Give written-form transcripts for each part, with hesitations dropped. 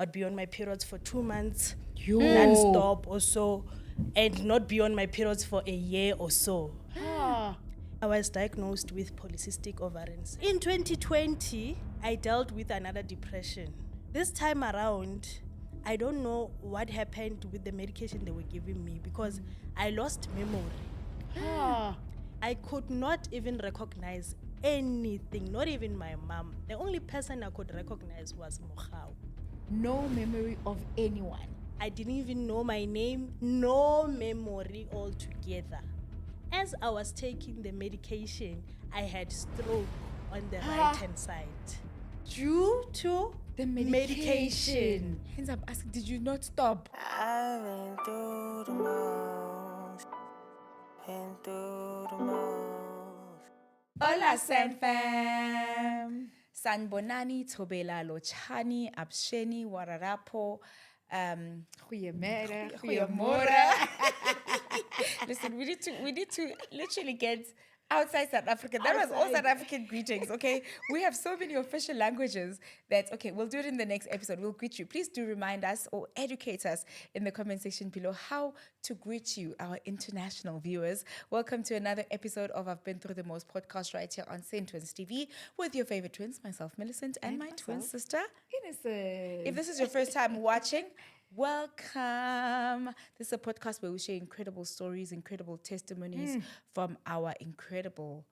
I'd be on my periods for 2 months, Yo. non-stop or so, and not be on my periods for a year or so. I was diagnosed with polycystic ovarian syndrome. In 2020, I dealt with another depression. This time around, I don't know what happened with the medication they were giving me because I lost memory. I could not even recognize anything, not even my mom. The only person I could recognize was Mokhao. No memory of anyone. I didn't even know my name, no memory altogether. As I was taking the medication, I had stroke on the right-hand side. Due to The medication. Hence I'm asking, did you not stop? I've been through the most. Been through the most. Hola, San fam. Sanbonani, Tobela, Lochani, Absheni, Wararapo, Khuyemora. Listen, we need to literally get outside South Africa. That was all South African greetings, okay? We have so many official languages that, okay, we'll do it in the next episode. We'll greet you. Please do remind us or educate us in the comment section below how to greet you, our international viewers. Welcome to another episode of I've Been Through the Most podcast right here on Centtwinz TV with your favorite twins, myself, Millicent, and my twin sister, Innocent. If this is your first time watching, welcome. This is a podcast where we share incredible stories, incredible testimonies from our incredible,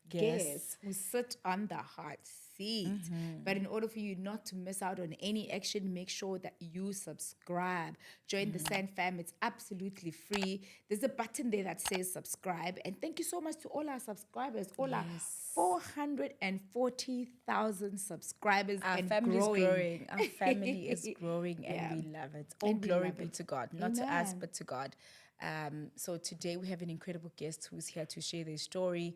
guests. Who sit on the hot seat. But in order for you not to miss out on any action, make sure that you subscribe. Join the San Fam. It's absolutely free. There's a button there that says subscribe. And thank you so much to all our subscribers. All our 440,000 subscribers. Our family is growing. Our family is growing and we love it. All glory be to God. Not to us, but to God. So today we have an incredible guest who's here to share their story.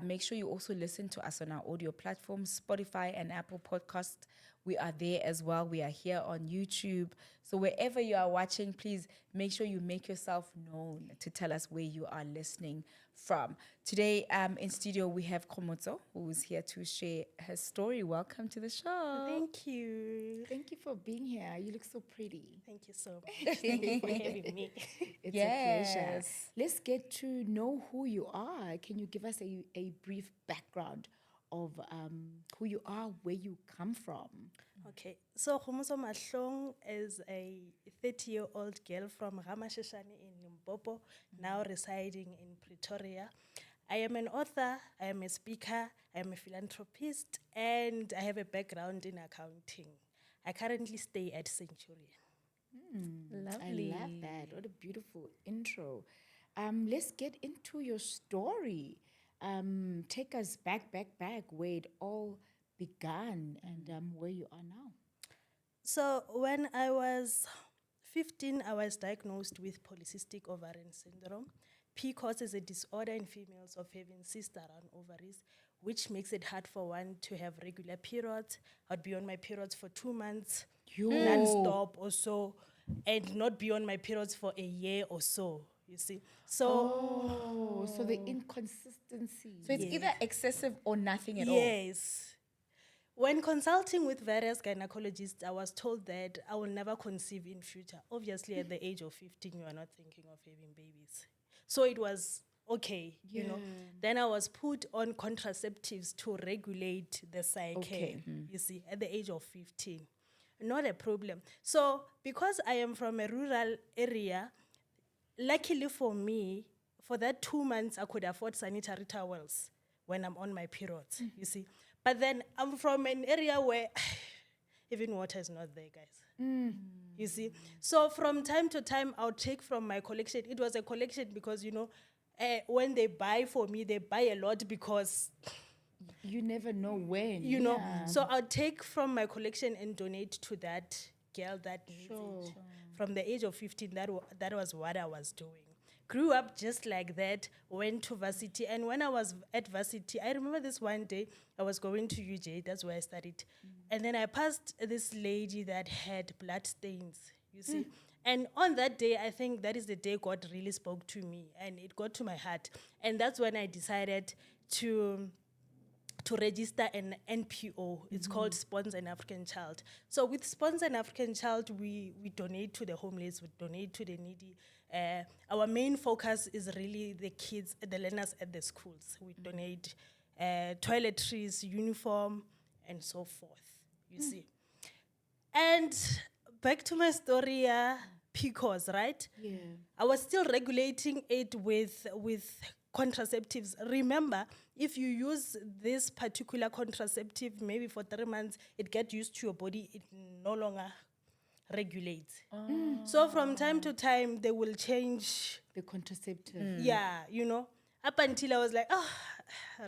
Make sure you also listen to us on our audio platforms, Spotify and Apple Podcast. We are there as well. We are here on YouTube. So wherever you are watching, please make sure you make yourself known to tell us where you are listening from. Today in studio, we have Kgomotso, who is here to share her story. Welcome to the show. Thank you. Thank you for being here. You look so pretty. Thank you so much. Thank you for having me. It's a pleasure. Let's get to know who you are. Can you give us a brief background of who you are, where you come from? Okay, so Kgomotso Mahlong is a 30-year-old girl from Ramashishane in Limpopo, now residing in Pretoria. I am an author, I am a speaker, I am a philanthropist, and I have a background in accounting. I currently stay at Centurion. Lovely. I love that. What a beautiful intro. Let's get into your story. Take us back where it all began and where you are now. So when I was 15, I was diagnosed with polycystic ovarian syndrome. PCOS is a disorder in females of having cysts around ovaries, which makes it hard for one to have regular periods. I'd be on my periods for 2 months, non-stop or so, and not be on my periods for a year or so, you see. So, So the inconsistency. So it's either excessive or nothing at all. yes. When consulting with various gynecologists, I was told that I will never conceive in future. Obviously, at the age of 15, you are not thinking of having babies. So it was okay, you know. Then I was put on contraceptives to regulate the cycle, you see, at the age of 15. Not a problem. So because I am from a rural area, luckily for me, for that 2 months, I could afford sanitary towels when I'm on my periods, you see. But then I'm from an area where even water is not there, guys. You see? So from time to time, I'll take from my collection. It was a collection because, when they buy for me, they buy a lot because, You never know when. you know. So I'll take from my collection and donate to that girl that needs it. From the age of 15, that was what I was doing. Grew up just like that, went to varsity. And when I was at varsity, I remember this one day, I was going to UJ, that's where I studied. And then I passed this lady that had blood stains, you see. And on that day, I think that is the day God really spoke to me. And it got to my heart. And that's when I decided to to register an NPO. It's called Sponsor an African Child. So with Sponsor an African Child, we donate to the homeless, we donate to the needy. Our main focus is really the kids, the learners at the schools. We donate toiletries, uniform, and so forth, you see. And back to my story, PCOS, right? Yeah. I was still regulating it with contraceptives. Remember, if you use this particular contraceptive maybe for 3 months, it gets used to your body, it no longer regulates. So from time to time, they will change. The contraceptive. Yeah, up until I was like, oh,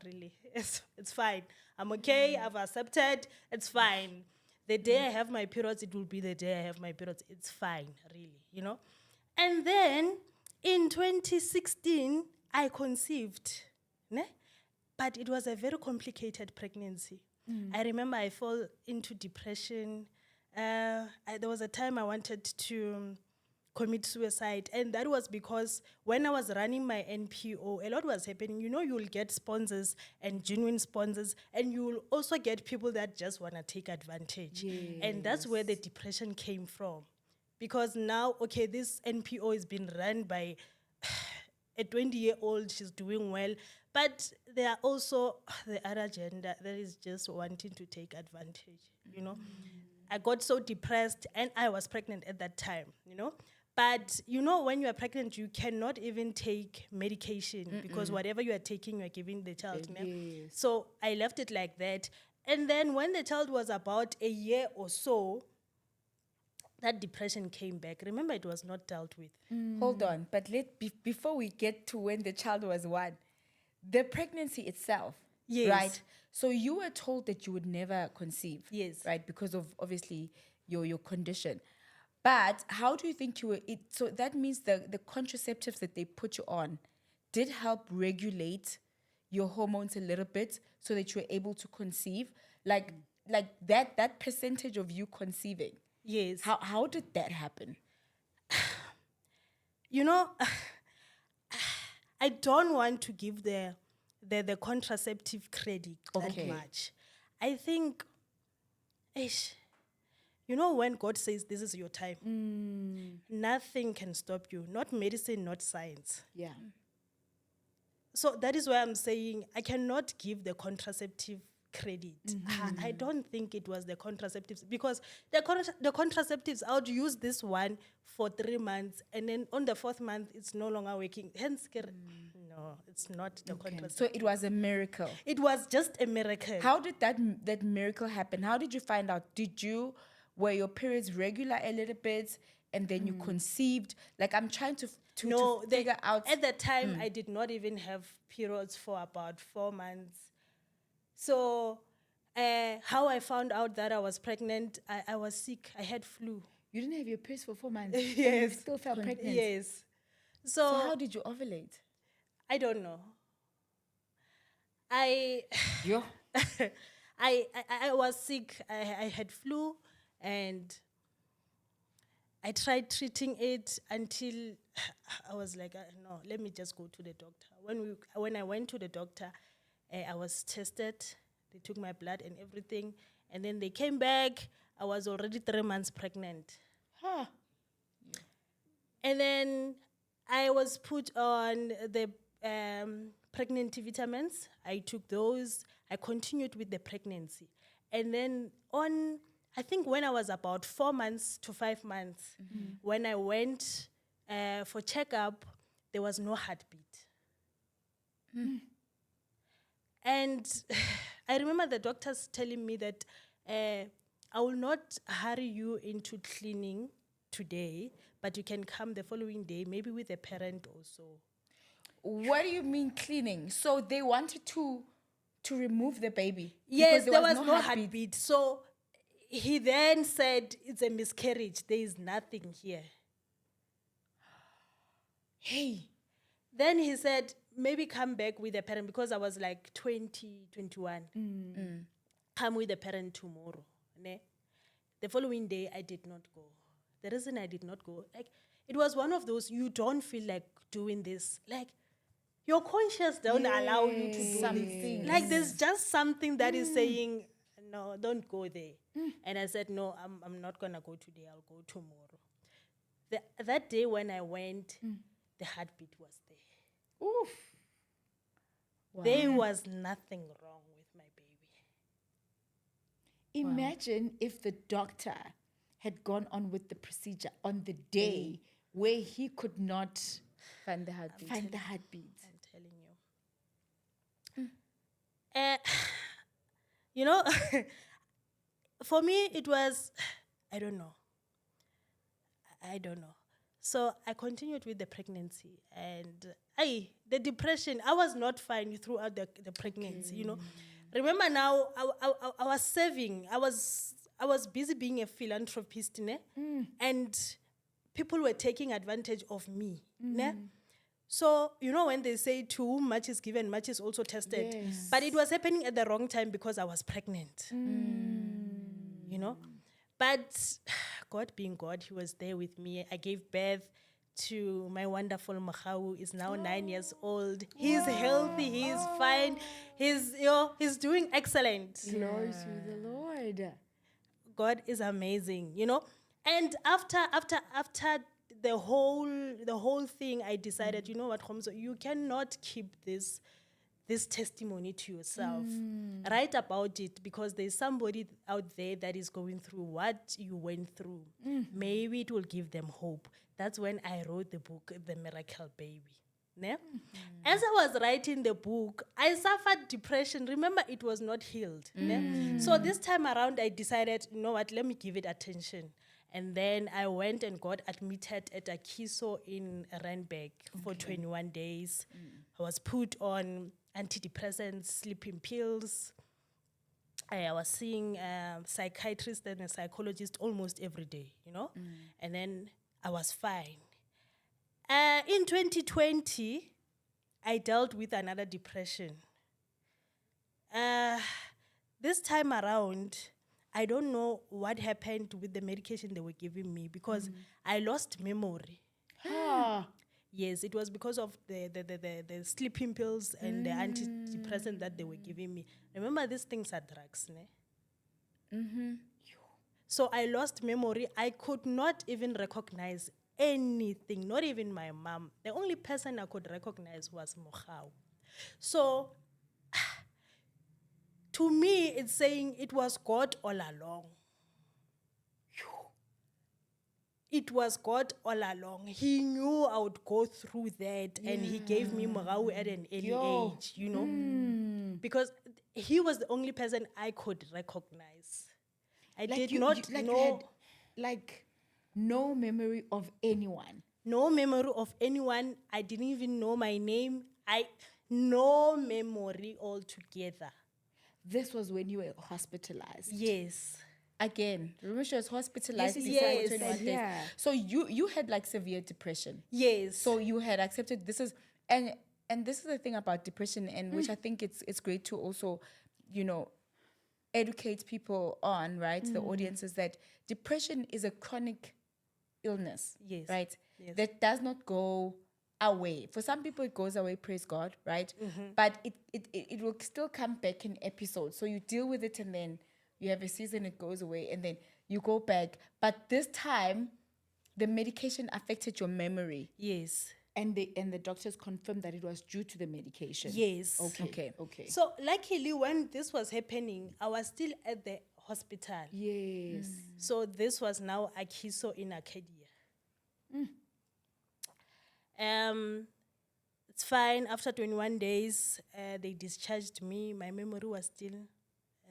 really, it's fine. I'm okay, I've accepted, it's fine. The day I have my periods, it will be the day I have my periods. It's fine, really, And then in 2016, I conceived, ne? But it was a very complicated pregnancy. I remember I fell into depression. There was a time I wanted to commit suicide, and that was because when I was running my NPO, a lot was happening. You'll get sponsors and genuine sponsors, and you'll also get people that just want to take advantage. And that's where the depression came from. Because now, okay, this NPO is being run by a 20-year-old, she's doing well, but there are also the other gender that is just wanting to take advantage, I got so depressed, and I was pregnant at that time, But, when you are pregnant, you cannot even take medication because whatever you are taking, you are giving the child. Yes. So I left it like that. And then when the child was about a year or so, that depression came back. Remember, it was not dealt with. Hold on, but before we get to when the child was 1, the pregnancy itself, Yes. right? So you were told that you would never conceive, Yes. right? Because of obviously your condition. But how do you think you were? So that means the contraceptives that they put you on did help regulate your hormones a little bit so that you were able to conceive, like that percentage of you conceiving. Yes. How did that happen? I don't want to give the contraceptive credit that much. I think, when God says this is your time, nothing can stop you. Not medicine, not science. Yeah. So that is why I'm saying I cannot give the contraceptive credit. I don't think it was the contraceptives because the contraceptives, I would use this one for 3 months and then on the 4th month, it's no longer working. Hence, no, it's not the contraceptive. So it was a miracle. It was just a miracle. How did that miracle happen? How did you find out? Were your periods regular a little bit and then you conceived? Like I'm trying to figure out. At that time, I did not even have periods for about 4 months. So how I found out that I was pregnant, I was sick. I had flu. You didn't have your periods for 4 months. Yes. And you still felt pregnant. Yes. So how did you ovulate? I don't know. I was sick. I had flu, and I tried treating it until I was like, no, let me just go to the doctor. When I went to the doctor, I was tested. They took my blood and everything, and then they came back. I was already 3 months pregnant. Huh. And then I was put on the pregnancy vitamins. I took those. I continued with the pregnancy. And then I think when I was about 4 months to 5 months, when I went for checkup, there was no heartbeat. And I remember the doctors telling me that I will not hurry you into cleaning today, but you can come the following day, maybe with a parent also. What do you mean cleaning? So they wanted to remove the baby? Yes, there was no heartbeat. So he then said, it's a miscarriage. There is nothing here. Hey. Then he said, maybe come back with a parent because I was like 20, 21. Come with a parent tomorrow. Ne? The following day, I did not go. The reason I did not go, like, it was one of those, you don't feel like doing this. Like, Your conscience don't allow you to do Something. this. Like there's just something that is saying, no, don't go there. And I said, no, I'm not gonna go today. I'll go tomorrow. That day when I went, the heartbeat was there. Oof. There was nothing wrong with my baby. Imagine if the doctor had gone on with the procedure on the day where he could not Find the heartbeat. find the heartbeat. I'm telling you. You know, for me, it was, I don't know. So I continued with the pregnancy and the depression, I was not fine throughout the pregnancy, you know. Remember now, I was serving. I was busy being a philanthropist, ne? And people were taking advantage of me. Ne? So, you know, when they say to whom much is given, much is also tested. Yes. But it was happening at the wrong time because I was pregnant. You know? But God being God, he was there with me. I gave birth to my wonderful Mahau, who is now 9 years old. He's healthy, he's fine. He's doing excellent. Glory to the Lord. God is amazing, you know. And after the whole thing, I decided, you know what, Kgomotso, you cannot keep this testimony to yourself. Write about it, because there's somebody out there that is going through what you went through. Maybe it will give them hope. That's when I wrote the book, The Miracle Baby. Ne? As I was writing the book, I suffered depression. Remember, it was not healed. Ne? So this time around, I decided, you know what, let me give it attention. And then I went and got admitted at a Kgomotso in Randburg for 21 days. I was put on antidepressants, sleeping pills. I was seeing a psychiatrist and a psychologist almost every day, you know. And then I was fine. In 2020, I dealt with another depression. This time around, I don't know what happened with the medication they were giving me, because I lost memory. Yes, it was because of the sleeping pills and the antidepressant that they were giving me. Remember, these things are drugs, ne? So I lost memory. I could not even recognize anything, not even my mom. The only person I could recognize was Mohau. So to me, it's saying it was God all along. It was God all along. He knew I would go through that, and he gave me Morau at an early age, you know, because he was the only person I could recognize. I did not know. You had, like, no memory of anyone. No memory of anyone. I didn't even know my name. No memory altogether. This was when you were hospitalized. Yes. Again, remember she was hospitalized Yes, for 21 days. yeah. So you had like severe depression. Yes. So you had accepted this is and this is the thing about depression, and which I think it's great to also, you know, educate people on, right? The audience, is that depression is a chronic illness. Yes. Right? Yes. That does not go away. For some people it goes away, praise God, right? But it will still come back in episodes. So you deal with it, and then you have a season, it goes away, and then you go back. But this time, the medication affected your memory. Yes. And the doctors confirmed that it was due to the medication. Yes. Okay. So luckily, when this was happening, I was still at the hospital. Yes. So this was now a Kgomotso in Arcadia. It's fine. After 21 days, they discharged me. My memory was still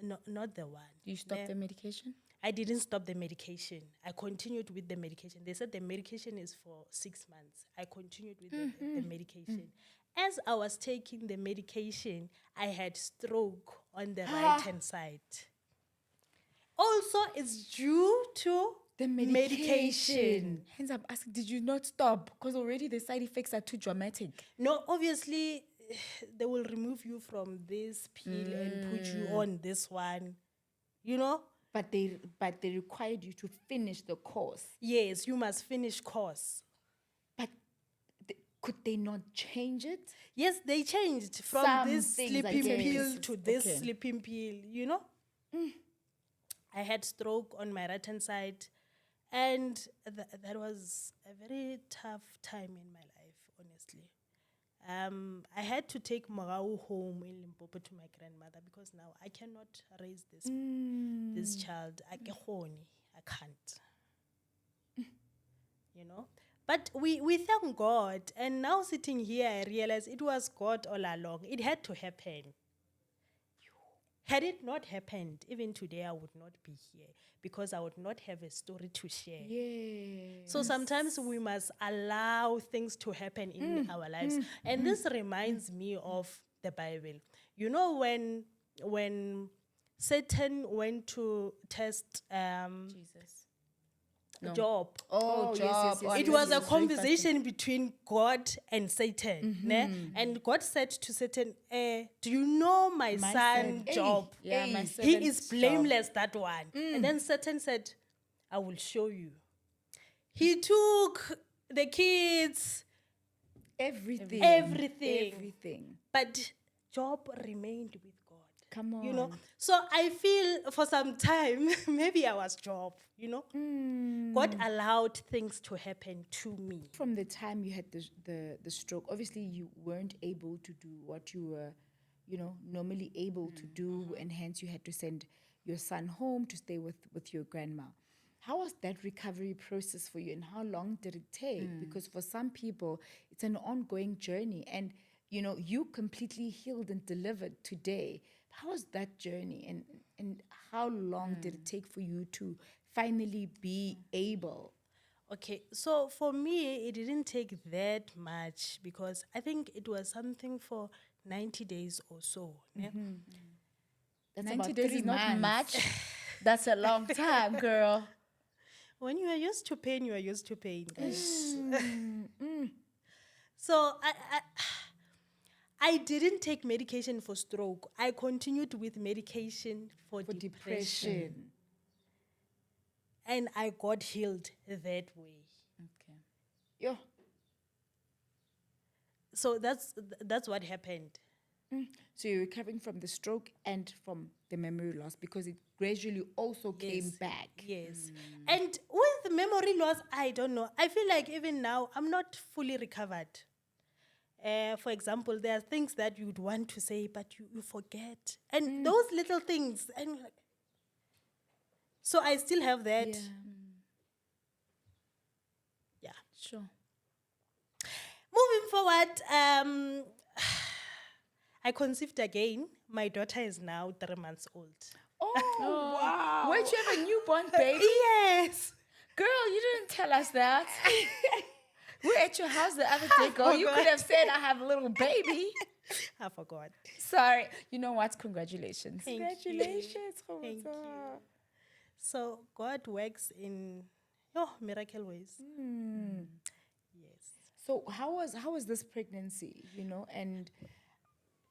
not the one. You stopped the medication? I didn't stop the medication. I continued with the medication. They said the medication is for 6 months. I continued with the medication. As I was taking the medication, I had stroke on the right-hand side. Also, it's due to The medication. Hence, I'm asking, did you not stop? Because already the side effects are too dramatic. No, obviously, they will remove you from this pill and put you on this one. You know? But they required you to finish the course. Yes, you must finish course. But Could they not change it? Yes, they changed from Some this things, I sleeping guess. pill to this Okay. sleeping pill, you know? I had stroke on my right hand side, and that was a very tough time in my life, honestly. I had to take Morau home in Limpopo to my grandmother because now I cannot raise this child. I can't. You know? But we thank God, and now sitting here, I realize it was God all along. It had to happen. Had it not happened, even today I would not be here because I would not have a story to share. Yeah. So sometimes we must allow things to happen in our lives. And this reminds me of the Bible. You know, when Satan went to test Jesus. Job, Oh, yes. it was a conversation between God and Satan. Ne? And God said to Satan, do you know my son Job? Yeah, my He is servant Job. blameless, that one. And then Satan said, I will show you. He took the kids, Everything. but Job remained with God. Come on. You know, so I feel for some time, maybe I was Job, you know. God allowed things to happen to me. From the time you had the stroke, obviously you weren't able to do what you were, normally able to do, and hence you had to send your son home to stay with your grandma. How was that recovery process for you, and how long did it take? Because for some people, it's an ongoing journey, and you completely healed and delivered today. How was that journey, and how long did it take for you to finally be able? Okay, so for me, it didn't take that much because I think it was something for 90 days or so. Ne? That's 90 about days 3 is not months. much. That's a long time, girl. When you are used to pain, you are used to pain, guys. So I didn't take medication for stroke. I continued with medication for depression. And I got healed that way. Okay. Yo. So that's what happened. So you're recovering from the stroke and from the memory loss because it gradually also came back. Yes. And with memory loss, I don't know. I feel like even now, I'm not fully recovered. For example, there are things that you'd want to say, but you forget. And those little things. And you're like, so I still have that. Yeah. Sure. Moving forward, I conceived again. My daughter is now 3 months old. Oh, wow. Wait, you have a newborn baby? Yes. Girl, you didn't tell us that. We were at your house the other day, girl. You could have said I have a little baby. I forgot. Sorry. You know what? Congratulations. Congratulations, Kgomotso. Thank you. So God works in miracle ways. Yes. So how was this pregnancy, and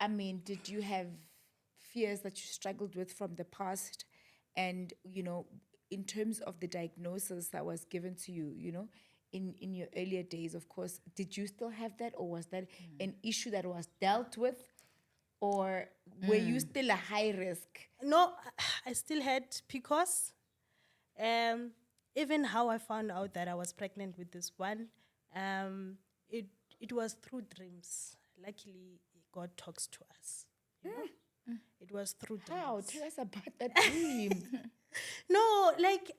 I mean, did you have fears that you struggled with from the past? And, in terms of the diagnosis that was given to you, in your earlier days, of course, did you still have that, or was that an issue that was dealt with? Or were you still a high risk? No, I still had PCOS. Even how I found out that I was pregnant with this one, it was through dreams. Luckily, God talks to us. You know? It was through dreams. How? Tell us about that dream. No, like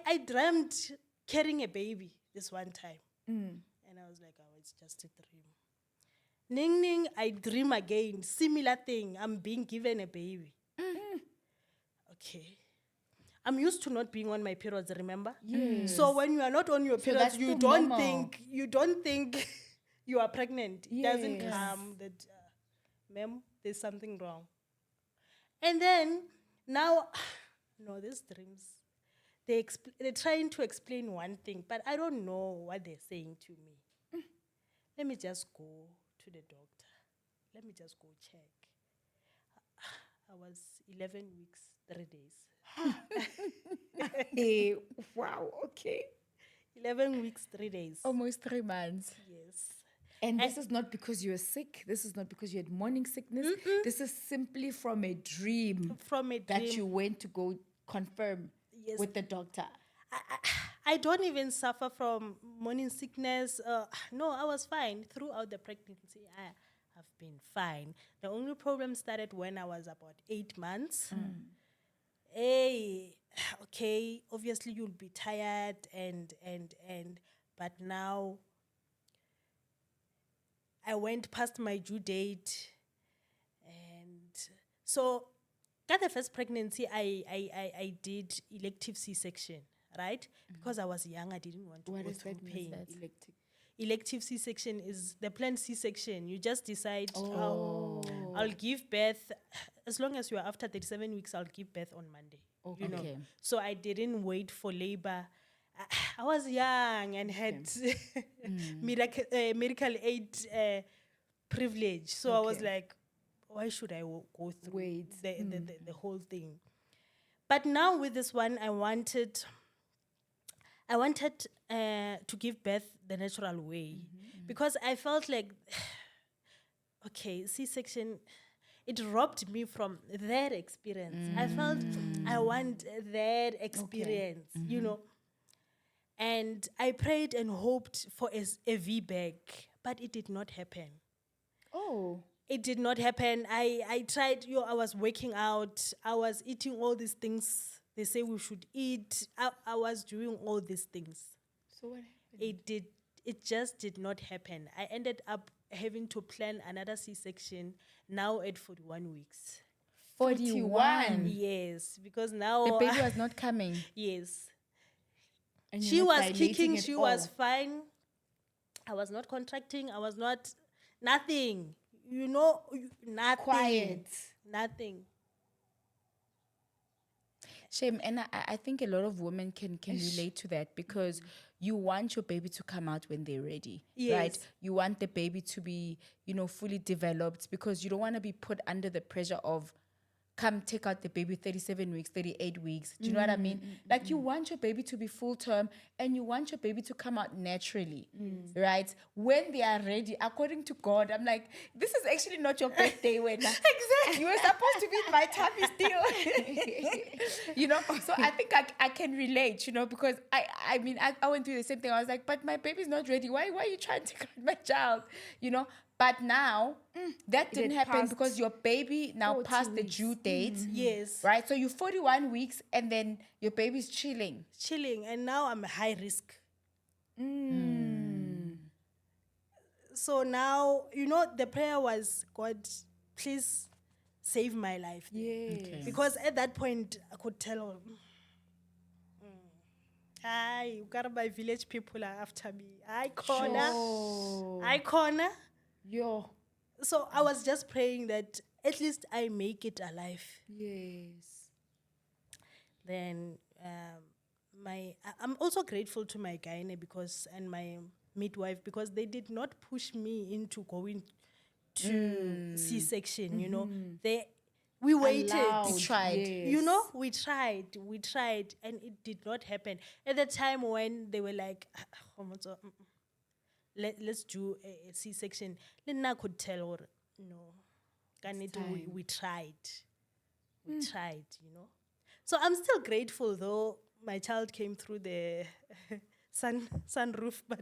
I dreamt carrying a baby this one time, and I was like, oh, it's just a dream. Ning ning, I dream again, similar thing. I'm being given a baby. Okay. I'm used to not being on my periods, remember? Yes. So when you are not on your periods, that's you still don't normal. think you are pregnant. It doesn't Yes. come that, ma'am, there's something wrong. And then now, no, these dreams, they're trying to explain one thing, but I don't know what they're saying to me. Let me just go to the doctor. Let me just go check. I was 11 weeks, 3 days. Hey, wow, okay. 11 weeks, 3 days. Almost 3 months. Yes. And this is not because you're sick. This is not because you had morning sickness. This is simply from a dream From a that dream. you went to go confirm Yes. with the doctor. I don't even suffer from morning sickness. No, I was fine throughout the pregnancy. I have been fine. The only problem started when I was about 8 months. Hey, okay, obviously you'll be tired but now I went past my due date, and so got the first pregnancy I did elective C-section, right? Because I was young, I didn't want to What go does through that pain. mean? Elective C-section is the planned C-section. You just decide, I'll give birth, as long as you are after 37 weeks, I'll give birth on Monday. You know? Okay. So I didn't wait for labor. I was young and had medical aid privilege. So I was Okay. like, why should I go through Wait. the whole thing? But now with this one, I wanted to give birth the natural way, because I felt like, okay, C-section, it robbed me from that experience. I felt I want that experience, you know. And I prayed and hoped for a VBAC, but it did not happen. Oh. It did not happen. I tried, I was working out. I was eating all these things they say we should eat. I was doing all these things. So what happened? It just did not happen. I ended up having to plan another C-section now at 41 weeks. 41. Yes, because now The baby was not coming. yes. And She you're not was dilating kicking, at she all. was fine. I was not contracting, I was not, nothing. Nothing. Quiet. Nothing. Shame. And I think a lot of women can relate to that, because you want your baby to come out when they're ready. Right? Yes. You want the baby to be, fully developed, because you don't want to be put under the pressure of, come take out the baby 37 weeks, 38 weeks. Do you know what I mean? Like, you want your baby to be full term, and you want your baby to come out naturally, right? When they are ready, according to God. I'm like, this is actually not your birthday, when exactly. You were supposed to be in my tummy still. So I think I can relate, because I mean, I went through the same thing. I was like, but my baby's not ready. Why are you trying to take out my child? But now, that didn't had happen, passed because your baby now 40 passed the weeks. due date. Yes. Right? So you're 41 weeks, and then your baby's chilling. Chilling, and now I'm high risk. So now, the prayer was, God, please save my life. Yes. Okay. Because at that point, I could tell, hi, my village people are after me. I corner. Sure. I corner. Yo. So I was just praying that at least I make it alive. Yes. Then I'm also grateful to my gynae and my midwife, because they did not push me into going to C-section. We waited. Allowed. You tried. Yes. We tried, and it did not happen. At the time when they were like, Kgomotso, let's do a C-section, then I could tell, or no, we tried. We tried, So I'm still grateful, though my child came through the sunroof, but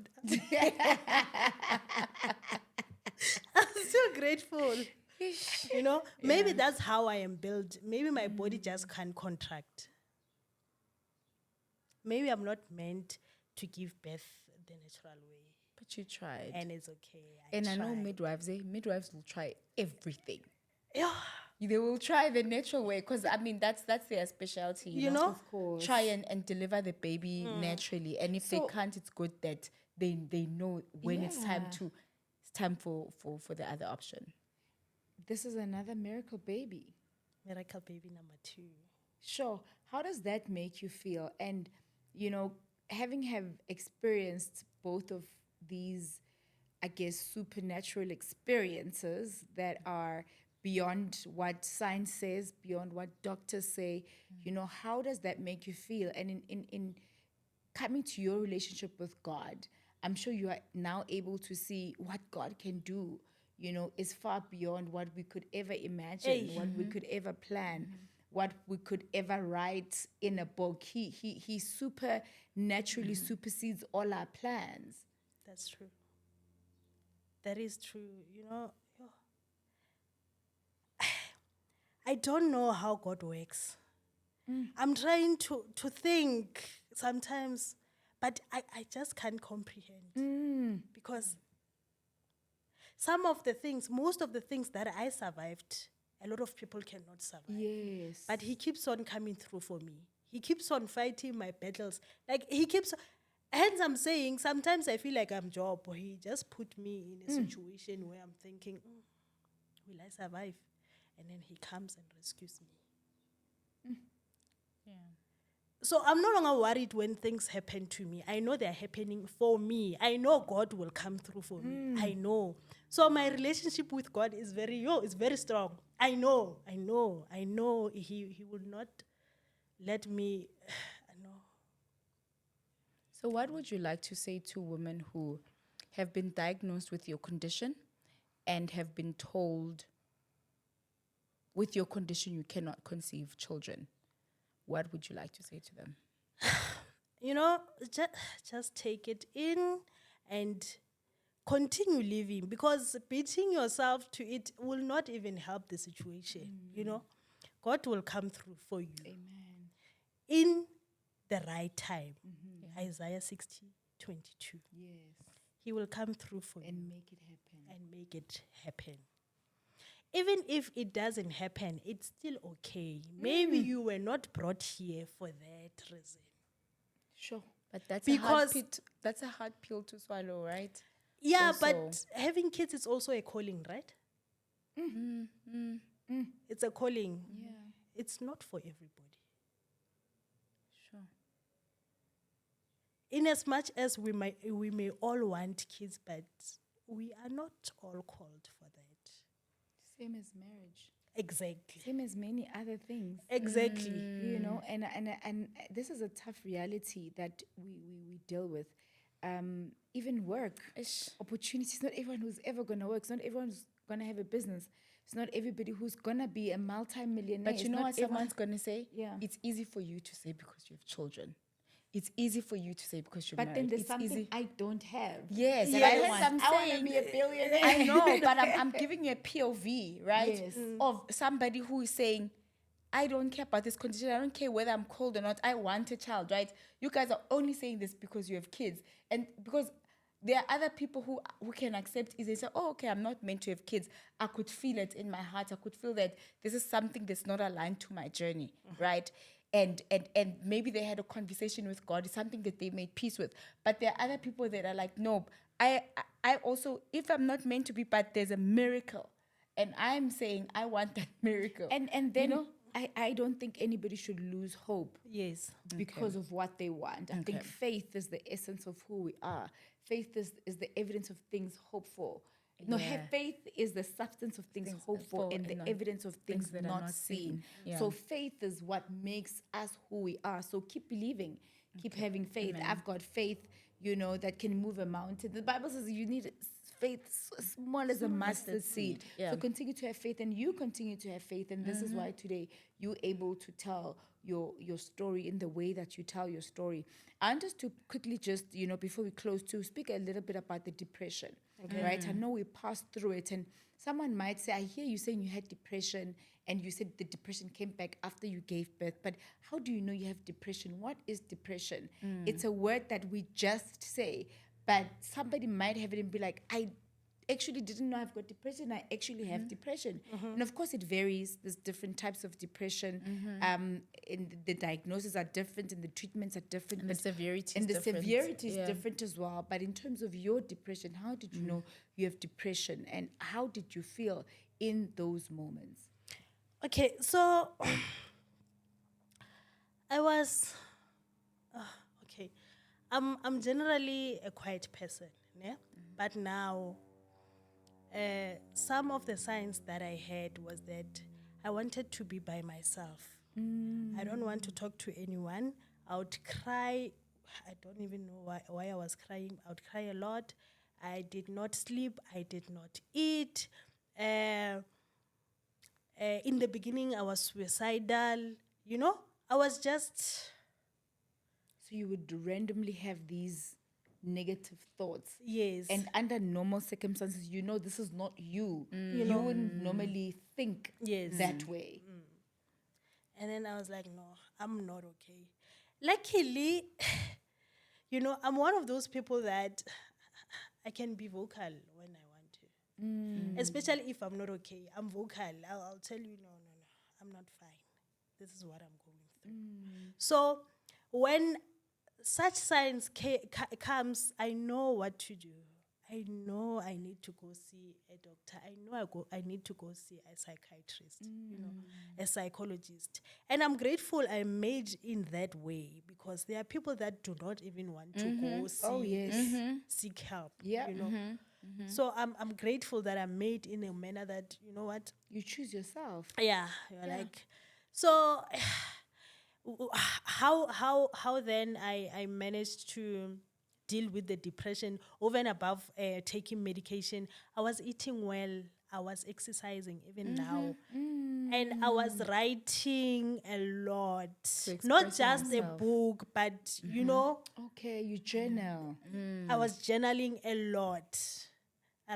I'm still grateful. Maybe that's how I am built. Maybe my body just can't contract. Maybe I'm not meant to give birth the natural way. But you tried. And it's okay. I know tried. midwives will try everything. Yeah. They will try the natural way, because I mean that's their specialty. You know? Of course. Try and deliver the baby naturally, and if they can't, it's good that they know when it's time for the other option. This is another miracle baby. Miracle baby number 2. Sure. How does that make you feel? And, having experienced both of these, I guess, supernatural experiences that are beyond what science says, beyond what doctors say, how does that make you feel? And in coming to your relationship with God, I'm sure you are now able to see what God can do, is far beyond what we could ever imagine, what we could ever plan, what we could ever write in a book. He supernaturally supersedes all our plans. That's true. That is true. I don't know how God works. I'm trying to think sometimes, but I just can't comprehend. Because most of the things that I survived, a lot of people cannot survive. Yes. But he keeps on coming through for me. He keeps on fighting my battles. Hence I'm saying, sometimes I feel like I'm Job, or he just put me in a situation where I'm thinking, will I survive? And then he comes and rescues me. Yeah. So I'm no longer worried when things happen to me. I know they're happening for me. I know God will come through for me. I know. So my relationship with God is it's very strong. I know. He will not let me. No. So, what would you like to say to women who have been diagnosed with your condition and have been told, with your condition, you cannot conceive children? What would you like to say to them? Just take it in and continue living, because beating yourself to it will not even help the situation. God will come through for you. Amen. In the right time. Isaiah 60:22. Yes. He will come through for you And make it happen. and make it happen. Even if it doesn't happen, it's still okay. Maybe you were not brought here for that reason. Sure. But that's Because a hard pill to swallow, right? Yeah, Also. but having kids is also a calling, right? It's a calling. Yeah. It's not for everybody. Sure. In as much as we may all want kids, but we are not all called for that. Same as marriage. Exactly. Same as many other things. Exactly. And this is a tough reality that we deal with. Even work, opportunities. Not everyone who's ever going to work. It's not everyone who's going to have a business. It's not everybody who's going to be a multi-millionaire. But you know what someone's going to say? Yeah. It's easy for you to say because you have children. It's easy for you to say because you're But married. then there's It's something easy. I don't have. Yes, Yes. but hence I'm I want to saying, be a billionaire. I know, but I'm giving you a POV, right? Yes. Of somebody who is saying, I don't care about this condition. I don't care whether I'm cold or not. I want a child, right? You guys are only saying this because you have kids. And because there are other people who can accept is they say, oh, okay, I'm not meant to have kids. I could feel it in my heart. I could feel that this is something that's not aligned to my journey, right? And maybe they had a conversation with God. It's something that they made peace with. But there are other people that are like, no, I also, if I'm not meant to be, but there's a miracle. And I'm saying I want that miracle. And then I don't think anybody should lose hope. Yes. Because of what they want. I think faith is the essence of who we are. Faith is the evidence of things hoped for. No, faith is the substance of things hoped for and the evidence of things that are not not seen. seen. Yeah. So faith is what makes us who we are. So keep believing, keep having faith. Amen. I've got faith, that can move a mountain. The Bible says you need faith small as a mustard seed. Yeah. So continue to have faith, and you continue to have faith. And this is why today you're able to tell your story in the way that you tell your story. And just to quickly before we close, to speak a little bit about the depression, right? I know we passed through it, and someone might say, I hear you saying you had depression, and you said the depression came back after you gave birth, but how do you know you have depression? What is depression? It's a word that we just say, but somebody might have it and be like, I actually didn't know I've got depression. I actually have depression. And of course it varies. There's different types of depression. And the diagnoses are different and the treatments are different. And the severity and is the different. severity is Yeah. different as well. But in terms of your depression, how did you know you have depression, and how did you feel in those moments? Okay, so I was okay. I'm generally a quiet person, yeah? But now some of the signs that I had was that I wanted to be by myself. I don't want to talk to anyone. I would cry I don't even know why I was crying. I would cry a lot. I did not sleep. I did not eat. In the beginning, I was suicidal. You know, I was just, So you would randomly have these negative thoughts. yes. And under normal circumstances, you know this is not you. You You know. wouldn't normally think Yes. that way. And then I was like, no, I'm not okay. Luckily, you know, I'm one of those people that I can be vocal when I want to. Especially if I'm not okay. I'm vocal. I'll tell you, no, I'm not fine. This is what I'm going through. So when such signs comes, I know what to do. I know I need to go see a doctor. I know I need to go see a psychiatrist, you know, a psychologist. And I'm grateful I made in that way, because there are people that do not even want to go see, Oh, yes. seek help, Yeah. you know. So I'm grateful that I made in a manner that, you know what, You choose yourself. yeah, you're like, so how then I managed to deal with the depression over and above taking medication. I was eating well, I was exercising even now, and I was writing a lot, not express just a yourself. book, but you know, Okay, you journal. I was journaling a lot,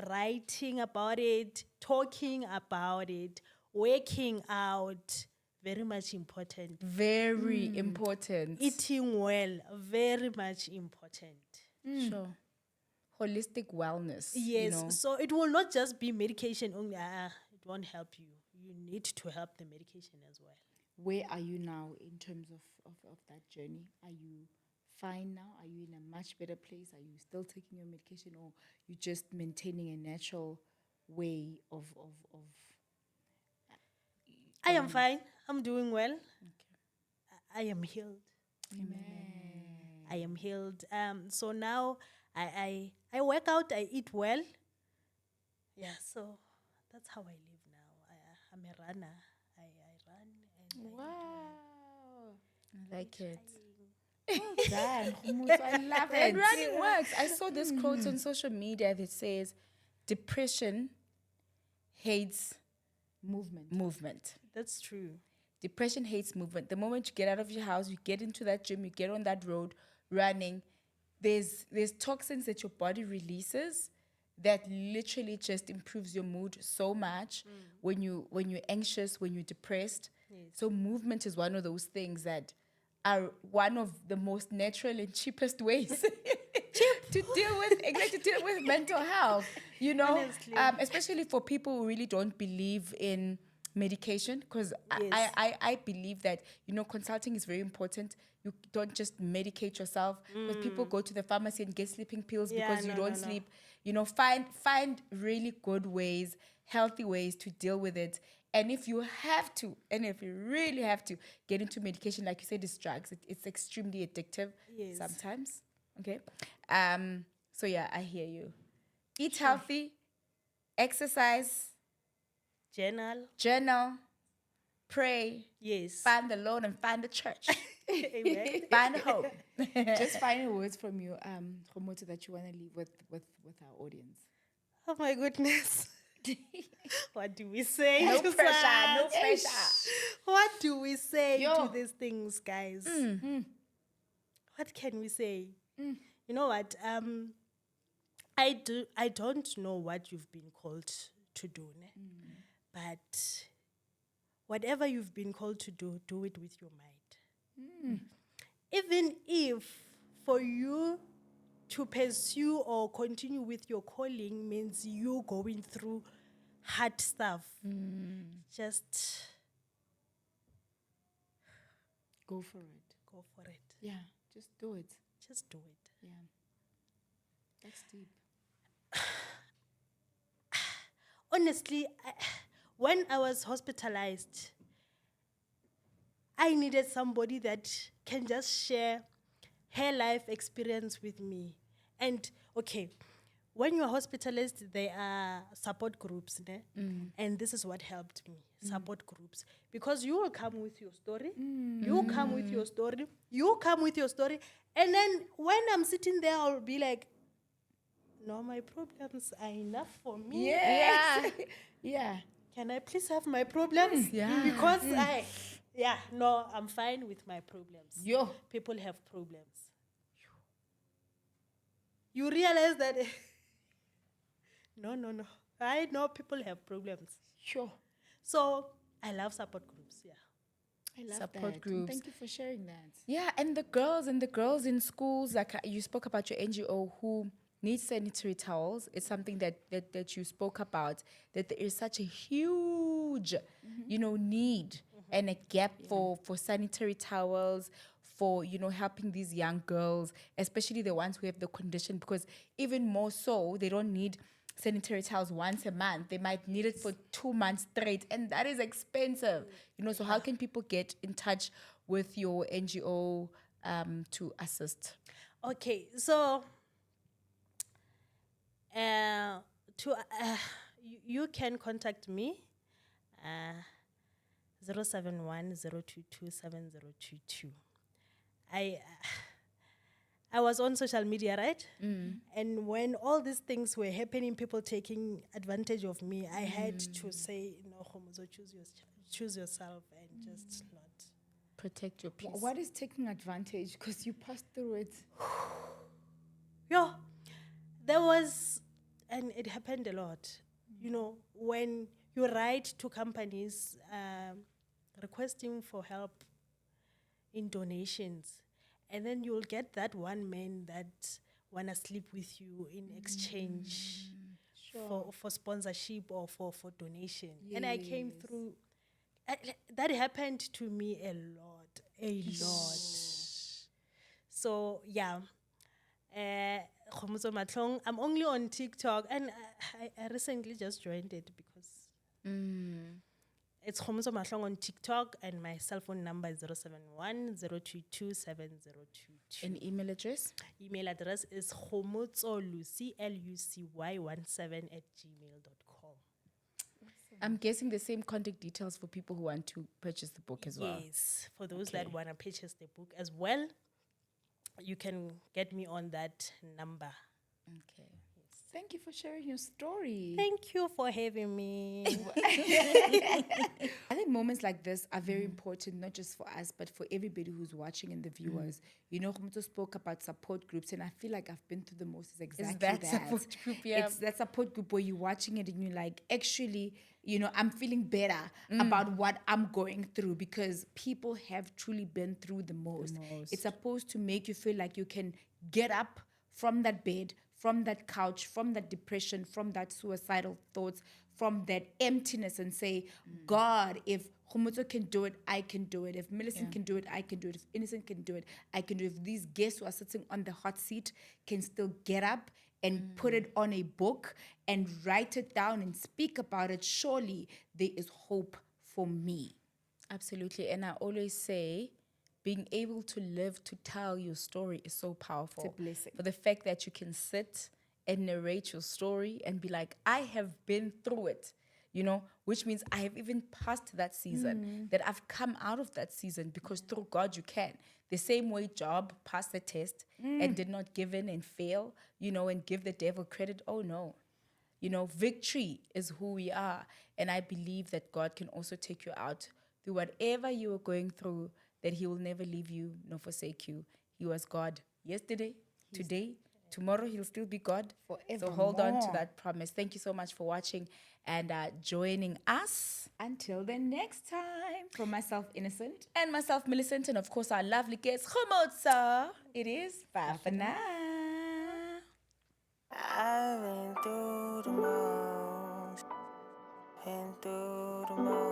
writing about it, talking about it, working out, very much important. Very important. Eating well, very much important. Sure. Holistic wellness. Yes, You know? so it will not just be medication only. It won't help you. You need to help the medication as well. Where are you now in terms of that journey? Are you fine now? Are you in a much better place? Are you still taking your medication, or you just maintaining a natural way of I am fine. I'm doing well. I am healed. I am healed. So now I work out. I eat well. Yeah. So that's how I live now. I'm a runner. I run and Wow. I like it. Done. Kgomotso, I love And it. running works. I saw this quote on social media that says, depression hates movement. that's true. Depression hates movement. The moment you get out of your house, you get into that gym, you get on that road running, there's toxins that your body releases that literally just improves your mood so much when you're anxious, when you're depressed. So movement is one of those things that are one of the most natural and cheapest ways to deal with mental health. You know, Honestly. especially for people who really don't believe in medication, because Yes. I believe that, you know, consulting is very important. You don't just medicate yourself, because people go to the pharmacy and get sleeping pills Yeah, because you no, don't no, no. sleep. You know, find really good ways, healthy ways to deal with it. And if you really have to get into medication, like you said, it's drugs. It's extremely addictive Yes. sometimes. Okay. So yeah, I hear you. Eat healthy, exercise, journal, pray, Yes. find the Lord and find the church, Amen. find hope. Just final words from you, Kgomotso, that you want to leave with our audience. Oh my goodness. What do we say? No to pressure, such? no pressure. What do we say Yo. to these things, guys? What can we say? You know what? I don't know what you've been called to do, ne? But whatever you've been called to do it with your mind. Even if for you to pursue or continue with your calling means you going through hard stuff, just Go for it. go for it. Yeah, just do it. Just do it. Yeah. That's deep. Honestly, when I was hospitalized, I needed somebody that can just share her life experience with me. And okay, when you're hospitalist, there are support groups, ne? And this is what helped me, support groups. Because you will come with your story, you come with your story, you come with your story, and then when I'm sitting there, I'll be like, no, my problems are enough for me. Yes. Yeah. Can I please have my problems? Because no, I'm fine with my problems. Yo. People have problems. You realize that no. I know people have problems. Sure. So I love support groups, yeah. I love Support that. groups. And thank you for sharing that. Yeah, and the girls in schools, like you spoke about your NGO who need sanitary towels. It's something that you spoke about, that there is such a huge, need and a gap for sanitary towels, for, helping these young girls, especially the ones who have the condition, because even more so, they don't need sanitary towels once a month. They might need it for 2 months straight, and that is expensive. So how can people get in touch with your NGO to assist? Okay, so you can contact me 071 I was on social media, right? And when all these things were happening, people taking advantage of me, I had to say, no, Kgomotso, choose yourself and just not. Protect your peace. What is taking advantage? Because you passed through it. Yeah, there was, and it happened a lot. When you write to companies requesting for help in donations, and then you'll get that one man that wanna sleep with you in exchange for sponsorship or for donation. And I came through. That happened to me a lot. So yeah. Kgomotso Matlong, I'm only on TikTok, and I recently just joined it because it's Kgomotso Matlong on TikTok, and my cell phone number is 071 An email address? Email address is kgomotsolucy, lucy17 @gmail.com. I'm guessing the same contact details for people who want to purchase the book as well. Yes, for those that want to purchase the book as well, you can get me on that number. Okay. Thank you for sharing your story. Thank you for having me. I think moments like this are very important, not just for us, but for everybody who's watching and the viewers. Kgomotso spoke about support groups, and I feel like I've been through the most. Is exactly that. Support group, yeah. It's that support group where you're watching it and you're like, actually, I'm feeling better about what I'm going through, because people have truly been through the most. It's supposed to make you feel like you can get up from that bed, from that couch, from that depression, from that suicidal thoughts, from that emptiness, and say, God, if Kgomotso can do it, I can do it. If Millicent can do it, I can do it. If Innocent can do it, I can do it. If these guests who are sitting on the hot seat can still get up and put it on a book and write it down and speak about it, surely there is hope for me. Absolutely. And I always say, being able to live to tell your story is so powerful. It's a blessing. For the fact that you can sit and narrate your story and be like, I have been through it, which means I have even passed that season, that I've come out of that season, because through God you can. The same way Job passed the test and did not give in and fail, and give the devil credit. Oh no. Victory is who we are. And I believe that God can also take you out through whatever you are going through, that He will never leave you nor forsake you. He was God yesterday, today, tomorrow He'll still be God. Forevermore. So hold on to that promise. Thank you so much for watching and joining us. Until the next time, from myself, Innocent. And myself, Millicent, and of course our lovely guest, Kgomotso. It is bye for now. I've been through the most, been through the most.